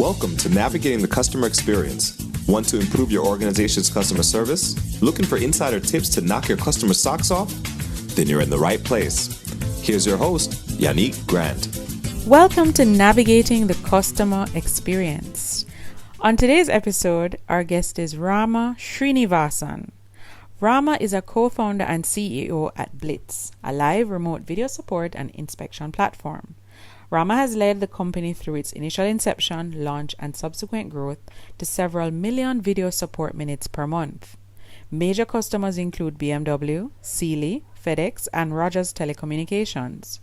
Welcome to Navigating the Customer Experience. Want to improve your organization's customer service? Looking for insider tips to knock your customer socks off? Then you're in the right place. Here's your host, Yannick Grant. Welcome to Navigating the Customer Experience. On today's episode, our guest is Rama Sreenivasan. Rama is a co-founder and CEO at Blitzz, a live remote video support and inspection platform. Rama has led the company through its initial inception, launch, and subsequent growth to several million video support minutes per month. Major customers include BMW, Sealy, FedEx, and Rogers Telecommunications.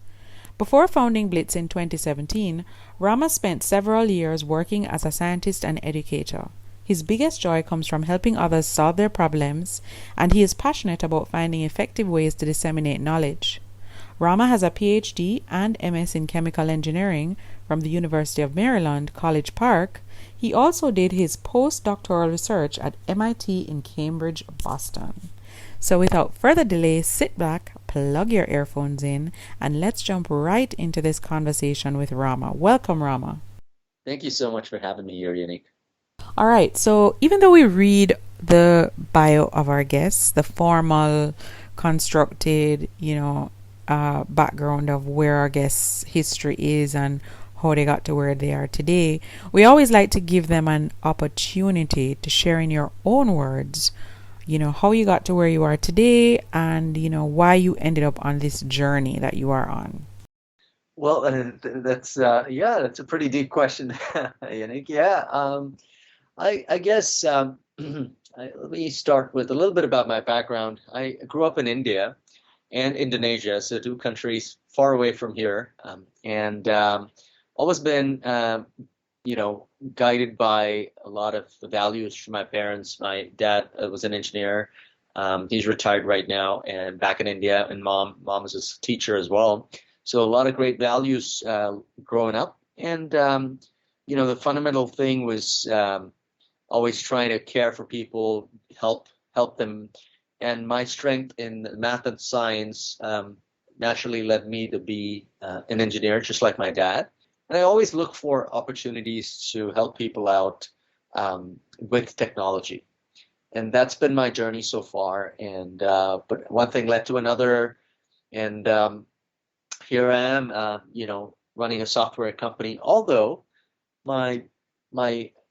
Before founding Blitzz in 2017, Rama spent several years working as a scientist and educator. His biggest joy comes from helping others solve their problems, and he is passionate about finding effective ways to disseminate knowledge. Rama has a PhD and MS in chemical engineering from the University of Maryland, College Park. He also did his postdoctoral research at MIT in Cambridge, Boston. So without further delay, sit back, plug your earphones in, and let's jump right into this conversation with Rama. Welcome, Rama. Thank you so much for having me here, Yannick. All right, so even though we read the bio of our guests, the formal, constructed, background of where our guests' history is and how they got to where they are today, we always like to give them an opportunity to share in your own words, how you got to where you are today and, why you ended up on this journey that you are on. Well, that's a pretty deep question, Yannick. I guess let me start with a little bit about my background. I grew up in India and Indonesia, so two countries far away from here, and always been, guided by a lot of the values from my parents. My dad was an engineer. He's retired right now, and back in India, and mom is a teacher as well. So a lot of great values growing up, and the fundamental thing was always trying to care for people, help them. And my strength in math and science naturally led me to be an engineer, just like my dad. And I always look for opportunities to help people out with technology. And that's been my journey so far. And but one thing led to another. And here I am, running a software company. Although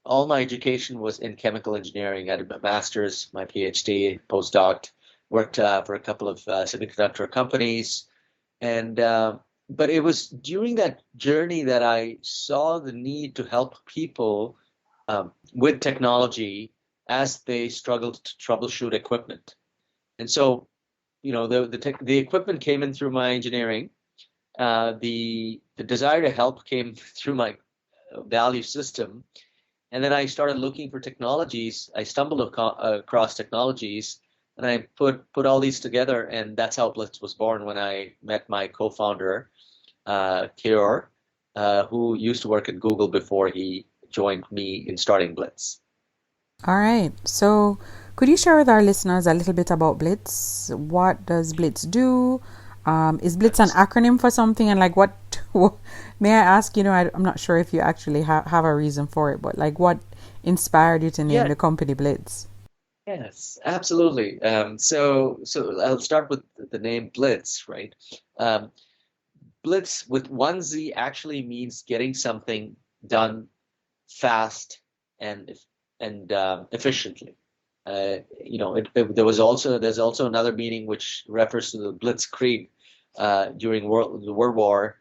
all my education was in chemical engineering. I did my master's, my PhD, postdoc, worked for a couple of semiconductor companies. And but it was during that journey that I saw the need to help people with technology as they struggled to troubleshoot equipment. And so, the equipment came in through my engineering. The desire to help came through my value system. And then I started looking for technologies. I stumbled across technologies, and I put all these together, and that's how Blitzz was born when I met my co-founder, Kior, who used to work at Google before he joined me in starting Blitzz. All right. So could you share with our listeners a little bit about Blitzz? What does Blitzz do? Is Blitzz an acronym for something? And what may I ask, I'm not sure if you actually have a reason for it, but what inspired you to name the company Blitzz? Yes, absolutely. So I'll start with the name Blitzz, right? Blitzz with one Z actually means getting something done fast and efficiently. There's also another meaning which refers to the Blitzkrieg during the World War.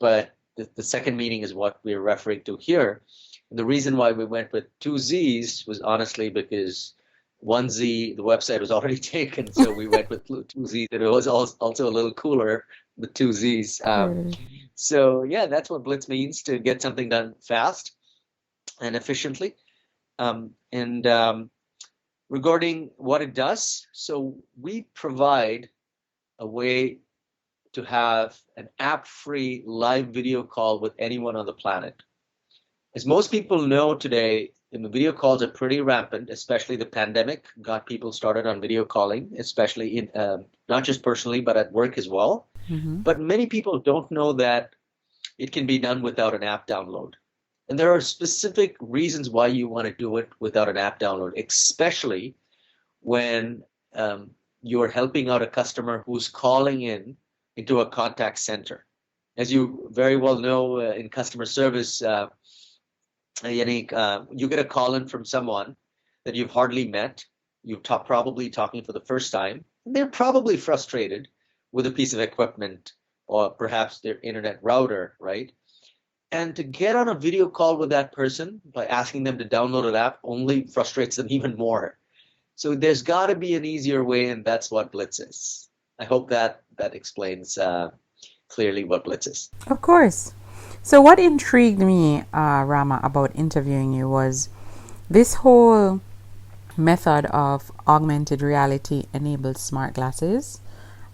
But the second meaning is what we're referring to here. And the reason why we went with two Z's was honestly because one Z, the website was already taken, so we went with two Z's, and it was also a little cooler with two Z's. So yeah, that's what Blitzz means, to get something done fast and efficiently. Regarding what it does, so we provide a way to have an app-free live video call with anyone on the planet. As most people know today, the video calls are pretty rampant, especially the pandemic got people started on video calling, especially in not just personally, but at work as well. Mm-hmm. But many people don't know that it can be done without an app download. And there are specific reasons why you want to do it without an app download, especially when you're helping out a customer who's calling into a contact center. As you very well know, in customer service, Yannick, you get a call in from someone that you've hardly met. You're probably talking for the first time. And they're probably frustrated with a piece of equipment or perhaps their internet router, right? And to get on a video call with that person by asking them to download an app only frustrates them even more. So there's got to be an easier way, and that's what Blitzz is. I hope that explains clearly what Blitzz is. Of course. So what intrigued me, Rama, about interviewing you was this whole method of augmented reality enabled smart glasses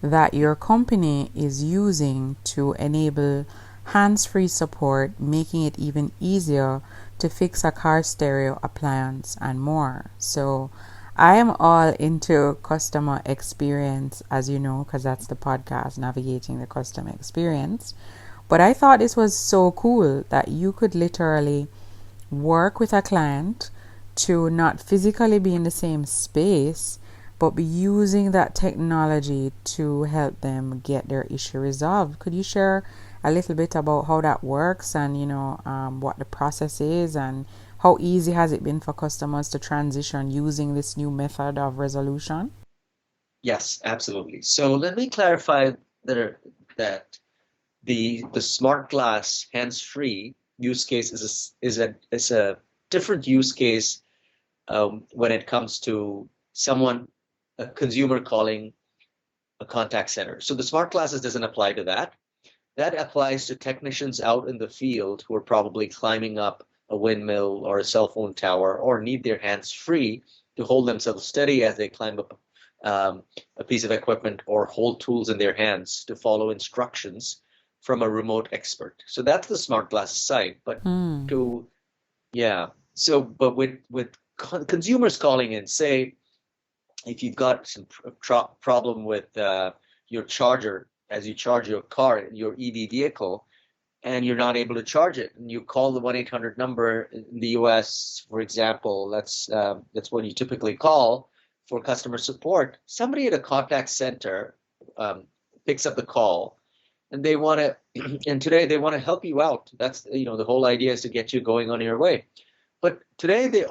that your company is using to enable hands-free support, making it even easier to fix a car stereo appliance and more. So I am all into customer experience, as you know, because that's the podcast, Navigating the Customer Experience. But I thought this was so cool that you could literally work with a client to not physically be in the same space, but be using that technology to help them get their issue resolved. Could you share a little bit about how that works and, what the process is and how easy has it been for customers to transition using this new method of resolution? Yes, absolutely. So let me clarify that the smart glass hands-free use case is a different use case when it comes to a consumer calling a contact center. So the smart glasses doesn't apply to that. That applies to technicians out in the field who are probably climbing up a windmill or a cell phone tower or need their hands free to hold themselves steady as they climb up a piece of equipment or hold tools in their hands to follow instructions from a remote expert. So that's the smart glasses side. But with consumers calling in, say, if you've got some problem with your charger as you charge your car, your EV vehicle, and you're not able to charge it, and you call the 1-800 number in the US, for example, that's what you typically call for customer support. Somebody at a contact center picks up the call, and they want to, and today they want to help you out. That's, the whole idea is to get you going on your way. But today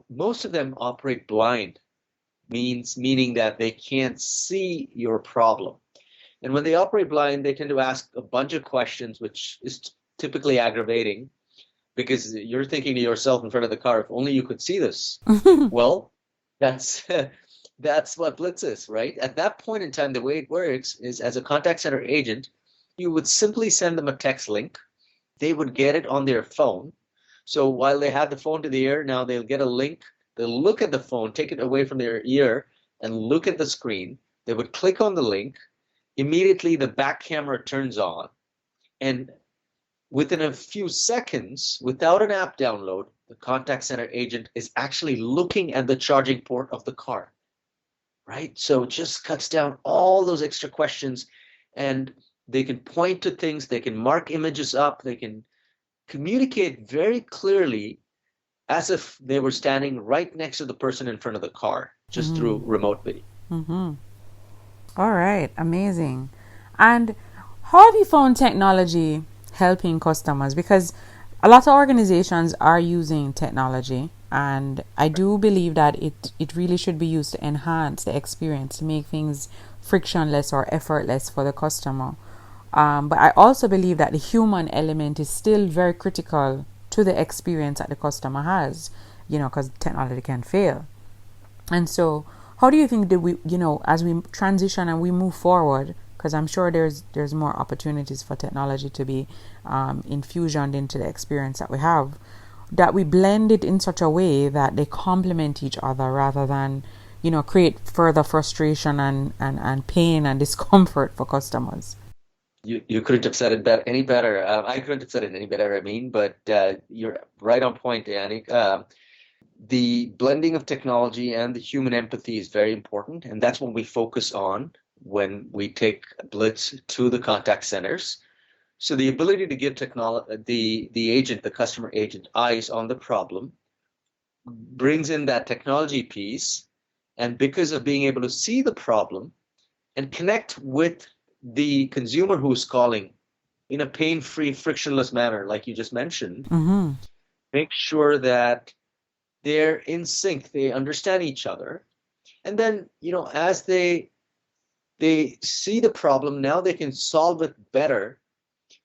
most of them operate blind, meaning that they can't see your problem. And when they operate blind, they tend to ask a bunch of questions, which is typically aggravating because you're thinking to yourself in front of the car, if only you could see this. Well, that's what Blitzz is, right? At that point in time, the way it works is as a contact center agent, you would simply send them a text link. They would get it on their phone. So while they have the phone to the ear, now they'll get a link. They'll look at the phone, take it away from their ear, and look at the screen. They would click on the link. Immediately, the back camera turns on. And within a few seconds, without an app download, the contact center agent is actually looking at the charging port of the car, right? So it just cuts down all those extra questions, and they can point to things, they can mark images up, they can communicate very clearly as if they were standing right next to the person in front of the car, just through remote video. Mm-hmm. All right, amazing. And how have you found technology helping customers? Because a lot of organizations are using technology, and I do believe that it really should be used to enhance the experience, to make things frictionless or effortless for the customer. But I also believe that the human element is still very critical to the experience that the customer has, because technology can fail. And so how do you think that we, as we transition and we move forward, because I'm sure there's more opportunities for technology to be infusioned into the experience that we have, that we blend it in such a way that they complement each other rather than, create further frustration and pain and discomfort for customers? You couldn't have said it any better. I couldn't have said it any better, but you're right on point, Yannick. The blending of technology and the human empathy is very important, and that's what we focus on when we take Blitzz to the contact centers. So the ability to give the agent, the customer agent, eyes on the problem brings in that technology piece. And because of being able to see the problem and connect with the consumer who's calling in a pain-free, frictionless manner, like you just mentioned, Mm-hmm. make sure that they're in sync, they understand each other. And then, as they see the problem, now they can solve it better.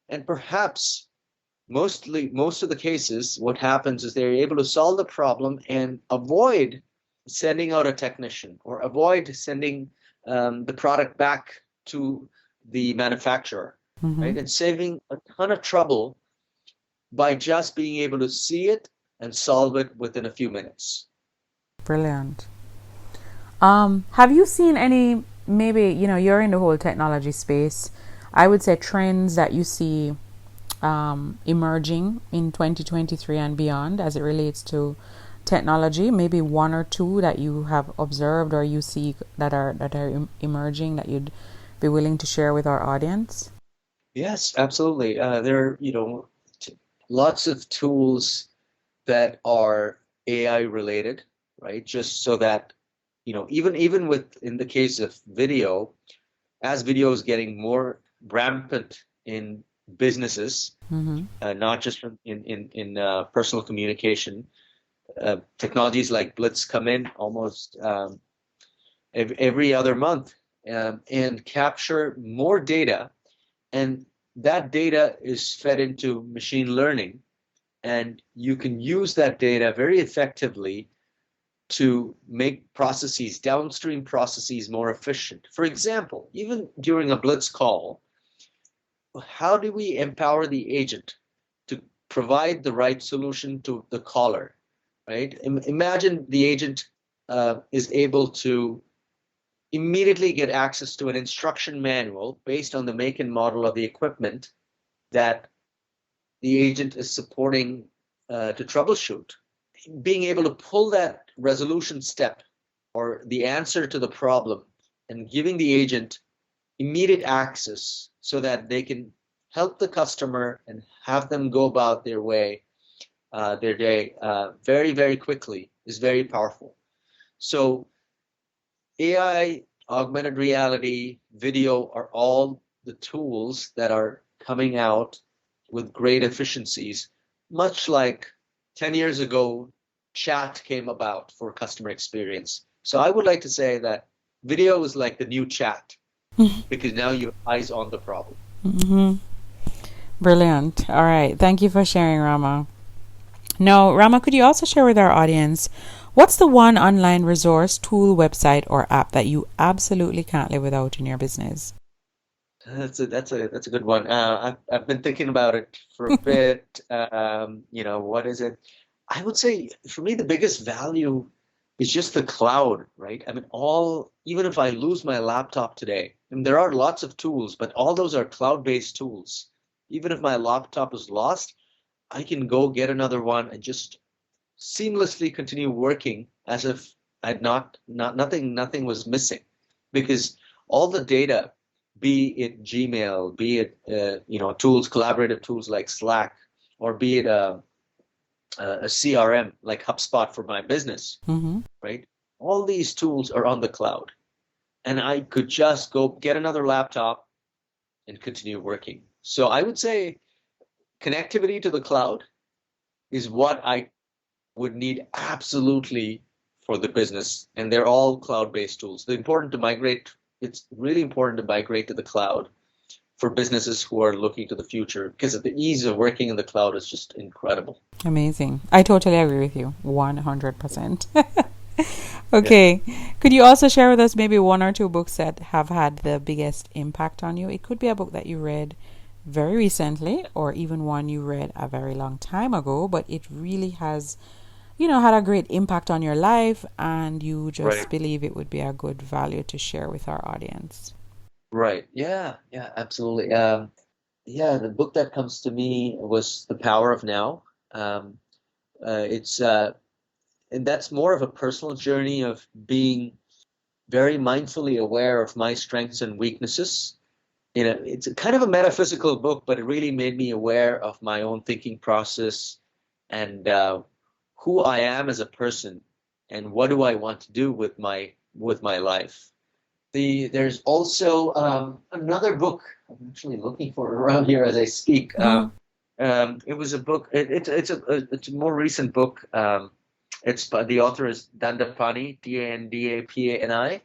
And perhaps most of the cases, what happens is they're able to solve the problem and avoid sending out a technician or avoid sending the product back to the manufacturer, Mm-hmm. right? And saving a ton of trouble by just being able to see it and solve it within a few minutes. Brilliant. Have you seen any, maybe, you're in the whole technology space, I would say trends that you see emerging in 2023 and beyond as it relates to technology, maybe one or two that you have observed or you see that are emerging that you'd be willing to share with our audience? Yes, absolutely. There are, lots of tools that are AI related, right? Just so that, even with in the case of video, as video is getting more rampant in businesses, Mm-hmm. not just in personal communication, technologies like Blitzz come in almost every other month and capture more data, and that data is fed into machine learning, and you can use that data very effectively to make processes, downstream processes, more efficient. For example, even during a Blitz call, how do we empower the agent to provide the right solution to the caller, right? Imagine the agent is able to immediately get access to an instruction manual based on the make and model of the equipment that the agent is supporting to troubleshoot. Being able to pull that resolution step or the answer to the problem and giving the agent immediate access so that they can help the customer and have them go about their day very, very quickly is very powerful. So AI, augmented reality, video are all the tools that are coming out with great efficiencies, much like 10 years ago, chat came about for customer experience. So I would like to say that video is like the new chat because now you have eyes on the problem. Mm-hmm. Brilliant. All right. Thank you for sharing, Rama. Now, Rama, could you also share with our audience what's the one online resource, tool, website, or app that you absolutely can't live without in your business? That's a good one. I've been thinking about it for a bit. What is it? I would say for me the biggest value is just the cloud, right? I mean, even if I lose my laptop today, and there are lots of tools, but all those are cloud-based tools. Even if my laptop is lost, I can go get another one and just seamlessly continue working as if nothing was missing, because all the data, be it Gmail, be it tools, collaborative tools like Slack, or be it a CRM like HubSpot for my business, Mm-hmm. right? All these tools are on the cloud, and I could just go get another laptop and continue working. So I would say connectivity to the cloud is what I would need absolutely for the business, and they're all cloud-based tools. It's really important to migrate to the cloud for businesses who are looking to the future, because the ease of working in the cloud is just incredible. Amazing. I totally agree with you. 100%. Okay. Yeah. Could you also share with us maybe one or two books that have had the biggest impact on you? It could be a book that you read very recently or even one you read a very long time ago, but it really has, had a great impact on your life and you just believe it would be a good value to share with our audience. Right. Yeah, absolutely. The book that comes to me was The Power of Now. And that's more of a personal journey of being very mindfully aware of my strengths and weaknesses it's a kind of a metaphysical book, but it really made me aware of my own thinking process and who I am as a person and what do I want to do with my life. There's also another book I'm actually looking for it around here as I speak. It was a book. It's a more recent book. It's by the author is Dandapani, Dandapani,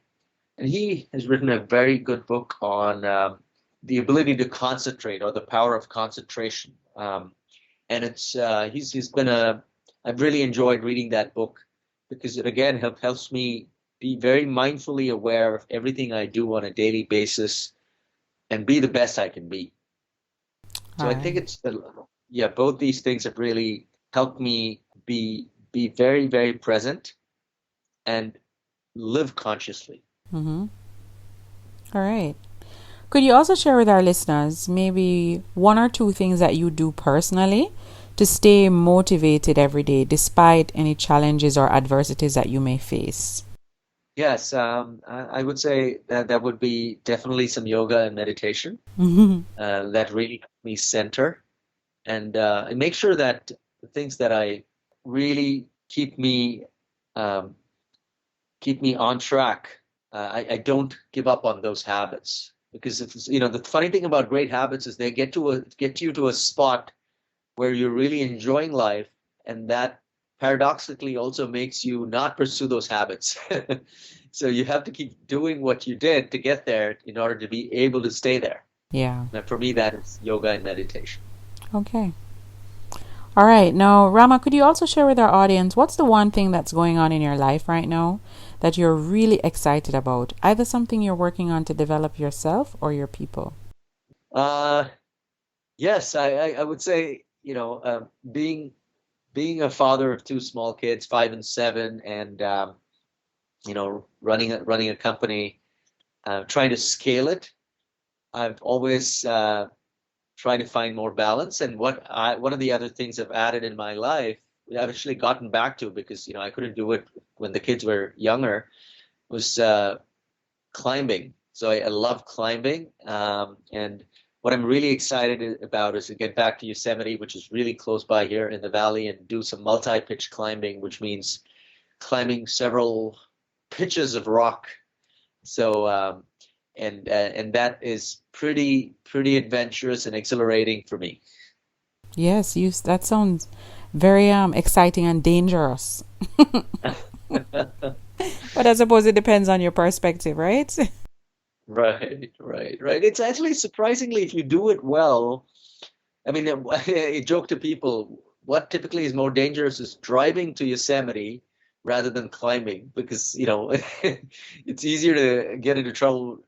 and he has written a very good book on the ability to concentrate or the power of concentration. And he's been I've really enjoyed reading that book because it again helps me be very mindfully aware of everything I do on a daily basis and be the best I can be. So I think both these things have really helped me be very, very present and live consciously. Mm-hmm. All right. Could you also share with our listeners maybe one or two things that you do personally to stay motivated every day despite any challenges or adversities that you may face? Yes, I would say that would be definitely some yoga and meditation that really help me center and make sure that the things that I really keep me on track. I don't give up on those habits because the funny thing about great habits is they get you to a spot where you're really enjoying life, and that paradoxically also makes you not pursue those habits. So you have to keep doing what you did to get there in order to be able to stay there. Yeah. And for me, that is yoga and meditation. Okay. All right. Now, Rama, could you also share with our audience what's the one thing that's going on in your life right now that you're really excited about? Either something you're working on to develop yourself or your people. Yes, I would say, being a father of two small kids, 5 and 7, and running a company, trying to scale it. I've always trying to find more balance. And one of the other things I've added in my life, I've actually gotten back to because I couldn't do it when the kids were younger, was climbing. So I love climbing, and what I'm really excited about is to get back to Yosemite, which is really close by here in the valley, and do some multi-pitch climbing, which means climbing several pitches of rock. So, and that is pretty adventurous and exhilarating for me. Yes, that sounds very exciting and dangerous. But I suppose it depends on your perspective, right? Right. It's actually surprisingly, if you do it well, I mean, I joke to people, what typically is more dangerous is driving to Yosemite rather than climbing because, it's easier to get into trouble,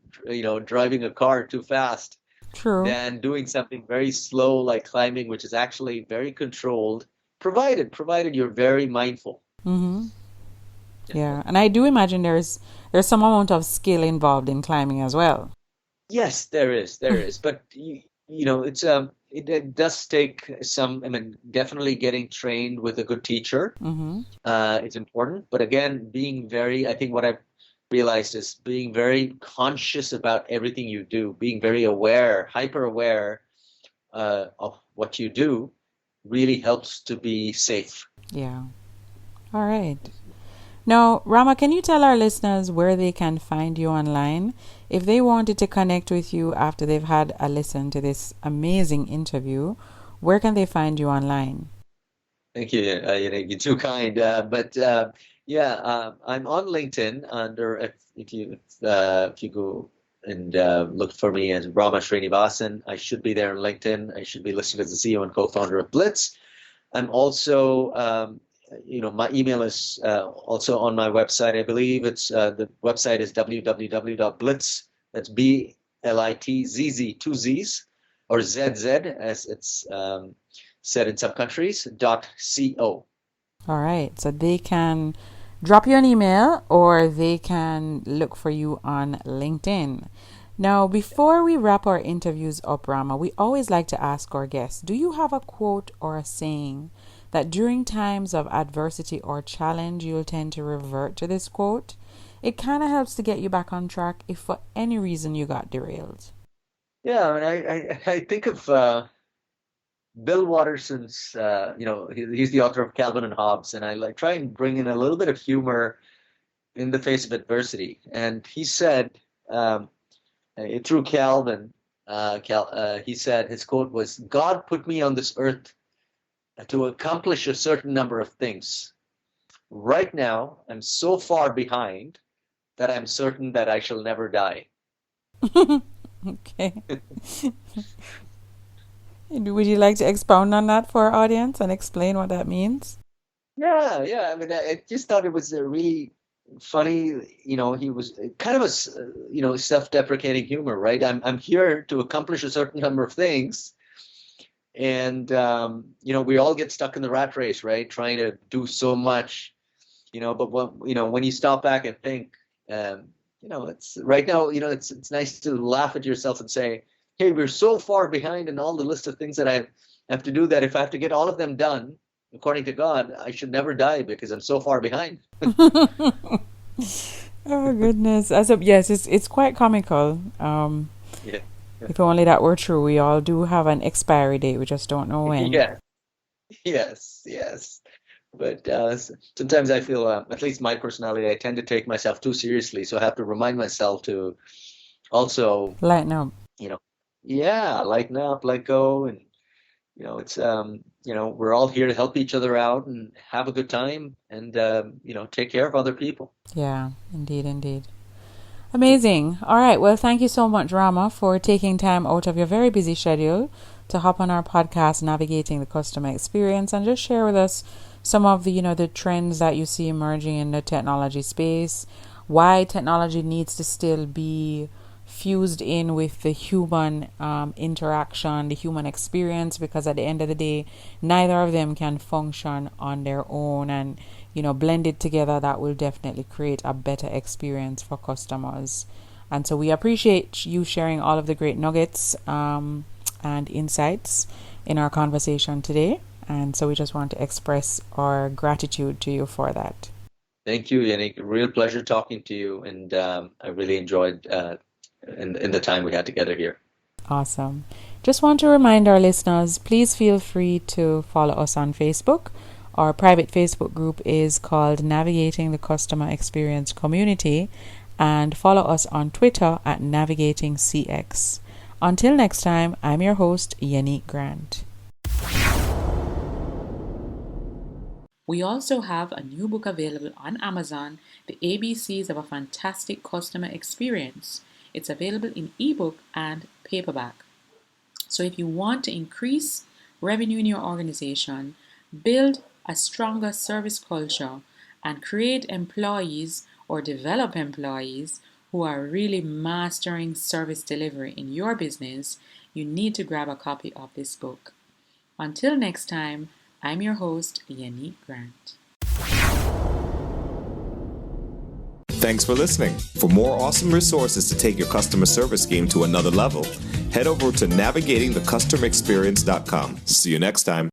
driving a car too fast. True. Than doing something very slow like climbing, which is actually very controlled, provided you're very mindful. Mm-hmm. Yeah, and I do imagine there's some amount of skill involved in climbing as well. Yes, there is, but it's it does take some. I mean, definitely getting trained with a good teacher. Mm-hmm. It's important, but again, I think what I've realized is being very conscious about everything you do, being very aware, hyper aware of what you do, really helps to be safe. Yeah. All right. Now, Rama, can you tell our listeners where they can find you online if they wanted to connect with you after they've had a listen to this amazing interview? Where can they find you online? Thank you. You're too kind. But I'm on LinkedIn under if you go and look for me as Rama Sreenivasan. I should be there on LinkedIn. I should be listed as the CEO and co-founder of Blitzz. I'm also my email is also on my website. I believe it's the website is www.blitz. That's BLITZZ, two Z's, or ZZ as it's said in some countries, .co. All right. So they can drop you an email or they can look for you on LinkedIn. Now, before we wrap our interviews up, Rama, we always like to ask our guests, do you have a quote or a saying that during times of adversity or challenge, you'll tend to revert to this quote? It kind of helps to get you back on track if for any reason you got derailed. Yeah, I mean, I think of Bill Watterson's, he's the author of Calvin and Hobbes, and I like try and bring in a little bit of humor in the face of adversity. And he said, um, through Calvin, he said, his quote was, God put me on this earth to accomplish a certain number of things. Right now, I'm so far behind that I'm certain that I shall never die. Okay. Would you like to expound on that for our audience and explain what that means? Yeah. I mean, I just thought it was a really funny, he was kind of a self-deprecating humor, right? I'm here to accomplish a certain number of things. And, we all get stuck in the rat race, right? Trying to do so much, but when you stop back and think, it's right now, it's nice to laugh at yourself and say, hey, we're so far behind in all the list of things that I have to do that if I have to get all of them done, according to God, I should never die because I'm so far behind. Oh goodness! Yes, it's quite comical. Yeah. If only that were true. We all do have an expiry date. We just don't know when. Yeah. Yes. But sometimes I feel, at least my personality, I tend to take myself too seriously. So I have to remind myself to also, Lighten up. lighten up, let go. And, it's, we're all here to help each other out and have a good time and, take care of other people. Yeah, indeed. Amazing. All right. Well, thank you so much, Rama, for taking time out of your very busy schedule to hop on our podcast, Navigating the Customer Experience, and just share with us some of the trends that you see emerging in the technology space, why technology needs to still be fused in with the human interaction, the human experience, because at the end of the day, neither of them can function on their own, and blended together, that will definitely create a better experience for customers. And so we appreciate you sharing all of the great nuggets and insights in our conversation today. And so we just want to express our gratitude to you for that. Thank you, Yannick. Real pleasure talking to you. And I really enjoyed in the time we had together here. Awesome. Just want to remind our listeners, please feel free to follow us on Facebook. Our private Facebook group is called Navigating the Customer Experience Community, and follow us on Twitter at NavigatingCX. Until next time, I'm your host, Yannick Grant. We also have a new book available on Amazon, The ABCs of a Fantastic Customer Experience. It's available in ebook and paperback. So if you want to increase revenue in your organization, build a stronger service culture, and create employees or develop employees who are really mastering service delivery in your business, you need to grab a copy of this book. Until next time, I'm your host, Yannick Grant. Thanks for listening. For more awesome resources to take your customer service game to another level, head over to navigatingthecustomerexperience.com. See you next time.